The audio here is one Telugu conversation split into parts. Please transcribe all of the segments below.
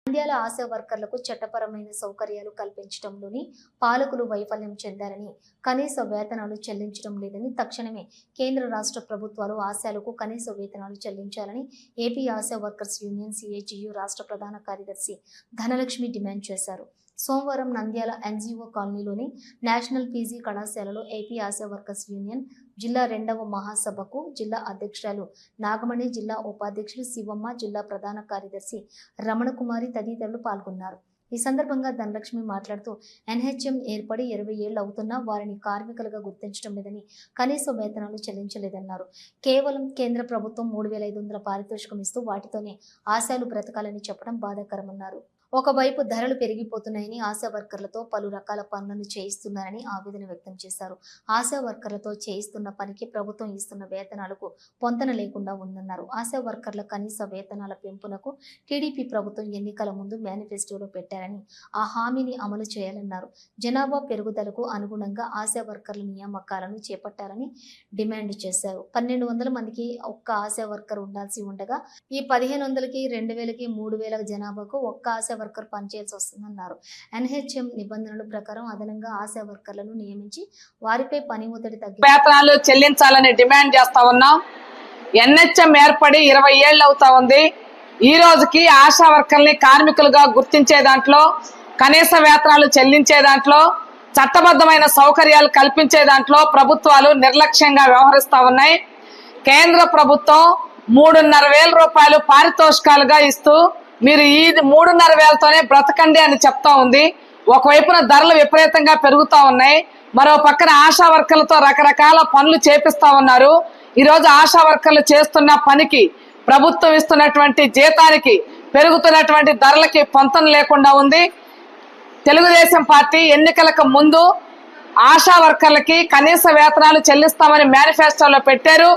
నంద్యాల ఆశా వర్కర్లకు చట్టపరమైన సౌకర్యాలు కల్పించడంలోని పాలకులు వైఫల్యం చెందారని, కనీస వేతనాలు చెల్లించడం లేదని, తక్షణమే కేంద్ర రాష్ట్ర ప్రభుత్వాలు ఆశాలకు కనీస వేతనాలు చెల్లించాలని AP ASHA workers union CITU రాష్ట్ర ప్రధాన కార్యదర్శి ధనలక్ష్మి డిమాండ్ చేశారు. సోమవారం నంద్యాల ఎన్జీఓ కాలనీలోని నేషనల్ పీజీ కళాశాలలో ఏపీ ఆశా వర్కర్స్ యూనియన్ జిల్లా 2వ మహాసభకు జిల్లా అధ్యక్షురాలు నాగమణి, జిల్లా ఉపాధ్యక్షులు శివమ్మ, జిల్లా ప్రధాన కార్యదర్శి రమణకుమారి తదితరులు పాల్గొన్నారు. ఈ సందర్భంగా ధనలక్ష్మి మాట్లాడుతూ ఎన్హెచ్ఎం ఏర్పడి 20 ఏళ్లు అవుతున్నా వారిని కార్మికులుగా గుర్తించడం లేదని, కనీస వేతనాలు చెల్లించలేదన్నారు. కేవలం కేంద్ర ప్రభుత్వం 3500 పారితోషికం ఇస్తూ వాటితోనే ఆశాలు బ్రతకాలని చెప్పడం బాధాకరమన్నారు. ఒకవైపు ధరలు పెరిగిపోతున్నాయని ఆశా వర్కర్లతో పలు రకాల పనులను చేయిస్తున్నారని ఆవేదన వ్యక్తం చేశారు. ఆశా వర్కర్లతో చేయిస్తున్న పనికి ప్రభుత్వం ఇస్తున్న వేతనాలకు పొంతన లేకుండా ఉందన్నారు. ఆశా వర్కర్ల కనీస వేతనాల పెంపునకు టీడీపీ ప్రభుత్వం ఎన్నికల ముందు మేనిఫెస్టోలో పెట్టారని, ఆ హామీని అమలు చేయాలన్నారు. జనాభా పెరుగుదలకు అనుగుణంగా ఆశా వర్కర్ల నియామకాలను చేపట్టాలని డిమాండ్ చేశారు. 1200 మందికి ఒక్క ఆశా వర్కర్ ఉండాల్సి ఉండగా ఈ 1500కి, 2000కి, 3000 జనాభాకు ఒక్క ఆశా వర్కర్ పనిచేయాల్సి వస్తుందన్నారు. ఎన్హెచ్ఎం నిబంధనల ప్రకారం అదనంగా ఆశా వర్కర్లను నియమించి వారిపై పని ఒత్తిడి తగ్గి వేతనాలు చెల్లించాలని డిమాండ్ చేస్తా ఉన్నాం. ఎన్హెచ్ఎం ఏర్పడి 20 ఏళ్ళు అవుతా ఉంది. ఈ రోజుకి ఆశా వర్కర్ని కార్మికులుగా గుర్తించే దాంట్లో, కనీస వేతనాలు చెల్లించే దాంట్లో, చట్టబద్ధమైన సౌకర్యాలు కల్పించే దాంట్లో ప్రభుత్వాలు నిర్లక్ష్యంగా వ్యవహరిస్తా ఉన్నాయి. కేంద్ర ప్రభుత్వం 3,500 రూపాయలు పారితోషికాలుగా ఇస్తూ మీరు ఈ 3,500తోనే బ్రతకండి అని చెప్తా ఉంది. ఒకవైపున ధరలు విపరీతంగా పెరుగుతా ఉన్నాయి, మరో పక్కన ఆశా వర్కర్లతో రకరకాల పనులు చేపిస్తా ఉన్నారు. ఈరోజు ఆశా వర్కర్లు చేస్తున్న పనికి, ప్రభుత్వం ఇస్తున్నటువంటి జీతానికి, పెరుగుతున్నటువంటి ధరలకి పొంతన లేకుండా ఉంది. తెలుగుదేశం పార్టీ ఎన్నికలకు ముందు ఆశా వర్కర్లకి కనీస వేతనాలు చెల్లిస్తామని మేనిఫెస్టోలో పెట్టారు.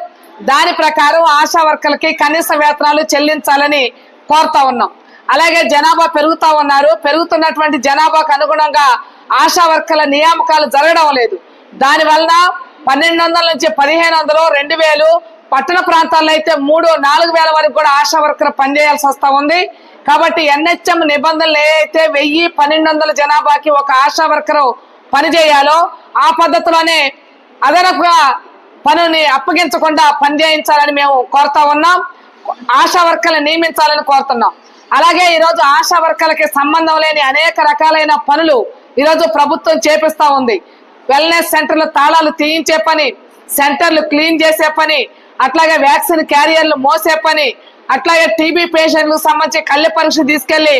దాని ప్రకారం ఆశా వర్కర్లకి కనీస వేతనాలు చెల్లించాలని కోరుతా ఉన్నాం. అలాగే జనాభా పెరుగుతా ఉన్నారు. పెరుగుతున్నటువంటి జనాభాకు అనుగుణంగా ఆశా వర్కర్ల నియామకాలు జరగడం లేదు. దాని వలన 1200 నుంచి 1500, 2000, పట్టణ ప్రాంతాల్లో అయితే 3,000-4,000 వరకు కూడా ఆశా వర్కర్ పనిచేయాల్సి వస్తా ఉంది. కాబట్టి ఎన్హెచ్ఎం నిబంధనలు ఏదైతే 1000-1200 జనాభాకి ఒక ఆశా వర్కరు పనిచేయాలో ఆ పద్ధతిలోనే అదనపుగా పనుని అప్పగించకుండా పనిచేయించాలని మేము కోరుతా ఉన్నాం. ఆశా వర్కర్లు నియమించాలని కోరుతున్నాం. అలాగే ఈరోజు ఆశా వర్కర్లకి సంబంధం లేని అనేక రకాలైన పనులు ఈరోజు ప్రభుత్వం చేపిస్తా ఉంది. వెల్నెస్ సెంటర్లు తాళాలు తీయించే పని, సెంటర్లు క్లీన్ చేసే పని, అట్లాగే వ్యాక్సిన్ క్యారియర్లు మోసే పని, అట్లాగే టీబీ పేషెంట్లకు సంబంధించి కళ్ళ పరీక్ష తీసుకెళ్లి